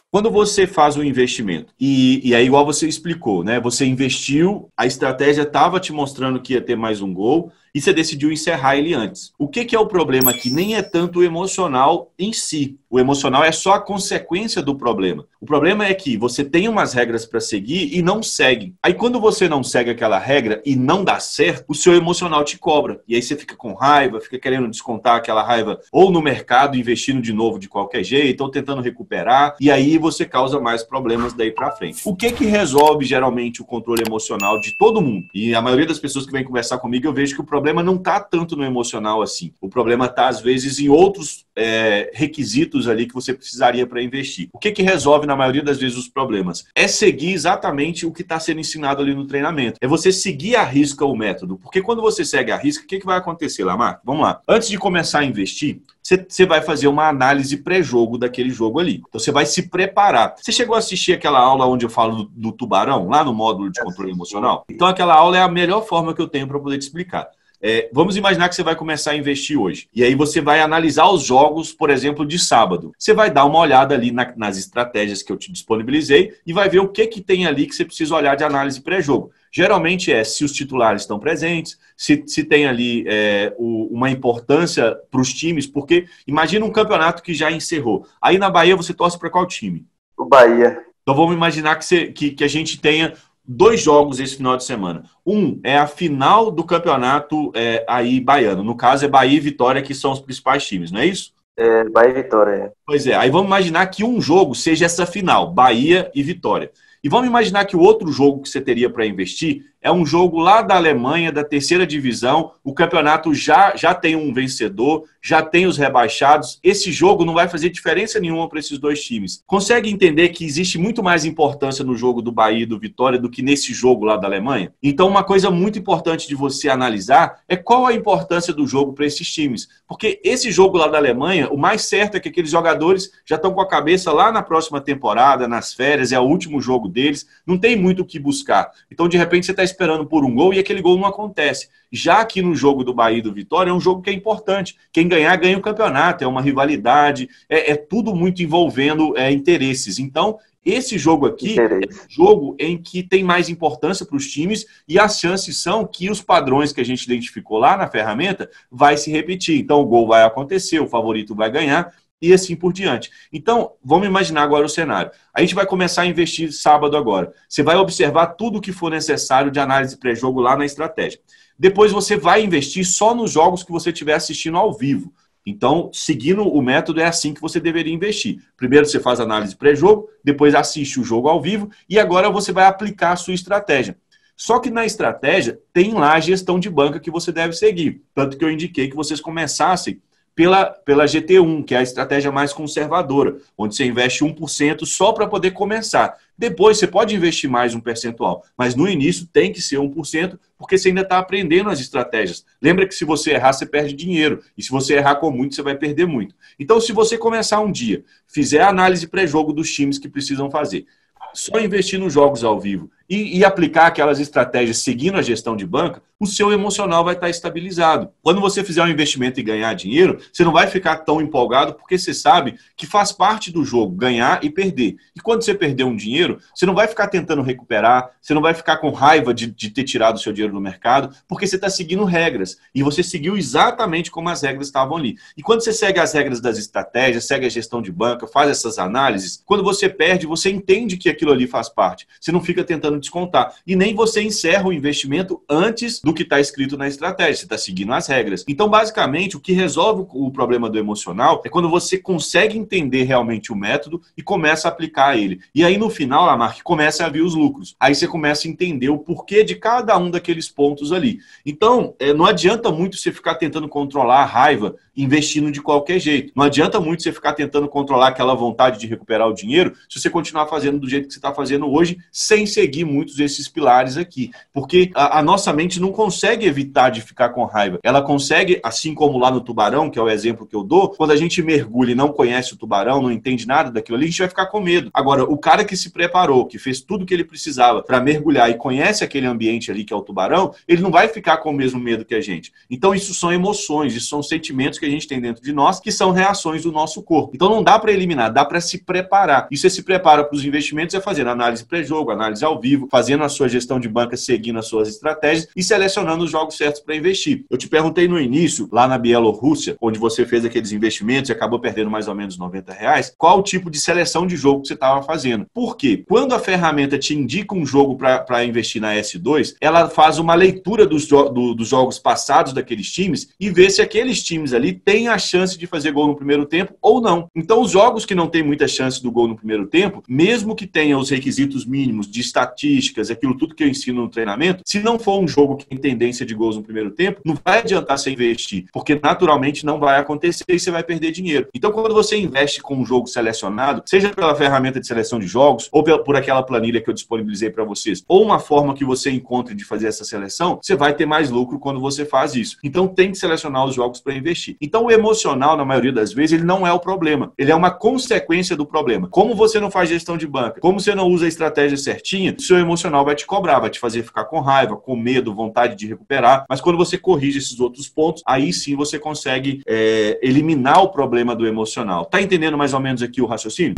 Quando você faz um investimento, e é igual você explicou, né? Você investiu, a estratégia estava te mostrando que ia ter mais um gol, e você decidiu encerrar ele antes. O que é o problema aqui? Nem é tanto o emocional em si. O emocional é só a consequência do problema. O problema é que você tem umas regras para seguir e não segue. Aí quando você não segue aquela regra e não dá certo, o seu emocional te cobra. E aí você fica com raiva, fica querendo descontar aquela raiva ou no mercado, investindo de novo de qualquer jeito, ou tentando recuperar. E aí você causa mais problemas daí para frente. O que resolve geralmente o controle emocional de todo mundo? E a maioria das pessoas que vem conversar comigo, eu vejo que o problema não está tanto no emocional assim. O problema está, às vezes, em outros requisitos ali que você precisaria para investir. O que resolve, na maioria das vezes, os problemas? É seguir exatamente o que está sendo ensinado ali no treinamento. É você seguir à risca o método. Porque quando você segue à risca, o que vai acontecer lá, Marco? Vamos lá. Antes de começar a investir, você vai fazer uma análise pré-jogo daquele jogo ali. Então, você vai se preparar. Você chegou a assistir aquela aula onde eu falo do tubarão, lá no módulo de controle emocional? Então, aquela aula é a melhor forma que eu tenho para poder te explicar. Vamos imaginar que você vai começar a investir hoje. E aí você vai analisar os jogos, por exemplo, de sábado. Você vai dar uma olhada ali nas estratégias que eu te disponibilizei e vai ver o que tem ali que você precisa olhar de análise pré-jogo. Geralmente se os titulares estão presentes, se tem ali uma importância para os times, porque imagina um campeonato que já encerrou. Aí na Bahia você torce para qual time? O Bahia. Então vamos imaginar que a gente tenha 2 jogos esse final de semana. Um é a final do campeonato aí baiano. No caso é Bahia e Vitória, que são os principais times, não é isso? Bahia e Vitória. Pois é, aí vamos imaginar que um jogo seja essa final, Bahia e Vitória. E vamos imaginar que o outro jogo que você teria para investir é um jogo lá da Alemanha, da 3ª divisão, o campeonato já tem um vencedor, já tem os rebaixados. Esse jogo não vai fazer diferença nenhuma para esses 2 times. Consegue entender que existe muito mais importância no jogo do Bahia e do Vitória do que nesse jogo lá da Alemanha? Então, uma coisa muito importante de você analisar é qual a importância do jogo para esses times. Porque esse jogo lá da Alemanha, o mais certo é que aqueles jogadores já estão com a cabeça lá na próxima temporada, nas férias, é o último jogo deles, não tem muito o que buscar. Então, de repente, você está esperando por um gol e aquele gol não acontece. Já aqui no jogo do Bahia e do Vitória é um jogo que é importante. Quem ganhar, ganha o campeonato, é uma rivalidade, é tudo muito envolvendo interesses. Então, esse jogo aqui é um jogo em que tem mais importância para os times e as chances são que os padrões que a gente identificou lá na ferramenta vai se repetir. Então, o gol vai acontecer, o favorito vai ganhar e assim por diante. Então, vamos imaginar agora o cenário. A gente vai começar a investir sábado agora. Você vai observar tudo o que for necessário de análise pré-jogo lá na estratégia. Depois você vai investir só nos jogos que você estiver assistindo ao vivo. Então, seguindo o método, é assim que você deveria investir. Primeiro você faz análise pré-jogo, depois assiste o jogo ao vivo e agora você vai aplicar a sua estratégia. Só que na estratégia tem lá a gestão de banca que você deve seguir. Tanto que eu indiquei que vocês começassem pela GT1, que é a estratégia mais conservadora, onde você investe 1% só para poder começar. Depois você pode investir mais um percentual, mas no início tem que ser 1%, porque você ainda está aprendendo as estratégias. Lembra que se você errar, você perde dinheiro, e se você errar com muito, você vai perder muito. Então, se você começar um dia, fizer a análise pré-jogo dos times que precisam fazer, só investir nos jogos ao vivo e aplicar aquelas estratégias seguindo a gestão de banca, o seu emocional vai estar estabilizado. Quando você fizer um investimento e ganhar dinheiro, você não vai ficar tão empolgado porque você sabe que faz parte do jogo ganhar e perder. E quando você perder um dinheiro, você não vai ficar tentando recuperar, você não vai ficar com raiva de ter tirado o seu dinheiro do mercado, porque você está seguindo regras. E você seguiu exatamente como as regras estavam ali. E quando você segue as regras das estratégias, segue a gestão de banca, faz essas análises, quando você perde, você entende que aquilo ali faz parte. Você não fica tentando descontar. E nem você encerra o investimento antes do que está escrito na estratégia. Você está seguindo as regras. Então, basicamente, o que resolve o problema do emocional é quando você consegue entender realmente o método e começa a aplicar ele. E aí, no final, Lamarck, começa a vir os lucros. Aí você começa a entender o porquê de cada um daqueles pontos ali. Então, não adianta muito você ficar tentando controlar a raiva investindo de qualquer jeito. Não adianta muito você ficar tentando controlar aquela vontade de recuperar o dinheiro se você continuar fazendo do jeito que você está fazendo hoje, sem seguir muitos desses pilares aqui. Porque a nossa mente não consegue evitar de ficar com raiva. Ela consegue, assim como lá no tubarão, que é o exemplo que eu dou, quando a gente mergulha e não conhece o tubarão, não entende nada daquilo ali, a gente vai ficar com medo. Agora, o cara que se preparou, que fez tudo o que ele precisava para mergulhar e conhece aquele ambiente ali que é o tubarão, ele não vai ficar com o mesmo medo que a gente. Então, isso são emoções, isso são sentimentos que a gente tem dentro de nós, que são reações do nosso corpo. Então, não dá para eliminar, dá para se preparar. E você se prepara para os investimentos é fazendo análise pré-jogo, análise ao vivo, fazendo a sua gestão de banca, seguindo as suas estratégias e selecionando os jogos certos para investir. Eu te perguntei no início, lá na Bielorrússia, onde você fez aqueles investimentos e acabou perdendo mais ou menos R$ 90, qual o tipo de seleção de jogo que você estava fazendo. Por quê? Quando a ferramenta te indica um jogo para investir na S2, ela faz uma leitura dos jogos passados daqueles times e vê se aqueles times ali têm a chance de fazer gol no primeiro tempo ou não. Então, os jogos que não têm muita chance do gol no primeiro tempo, mesmo que tenha os requisitos mínimos de estatísticas, aquilo tudo que eu ensino no treinamento, se não for um jogo que tem tendência de gols no primeiro tempo, não vai adiantar você investir, porque naturalmente não vai acontecer e você vai perder dinheiro. Então, quando você investe com um jogo selecionado, seja pela ferramenta de seleção de jogos, ou por aquela planilha que eu disponibilizei para vocês, ou uma forma que você encontre de fazer essa seleção, você vai ter mais lucro quando você faz isso. Então, tem que selecionar os jogos para investir. Então, o emocional, na maioria das vezes, ele não é o problema. Ele é uma consequência do problema. Como você não faz gestão de banca, como você não usa a estratégia certinha, o seu emocional vai te cobrar, vai te fazer ficar com raiva, com medo, vontade de recuperar. Mas quando você corrige esses outros pontos, aí sim você consegue eliminar o problema do emocional. Tá entendendo mais ou menos aqui o raciocínio?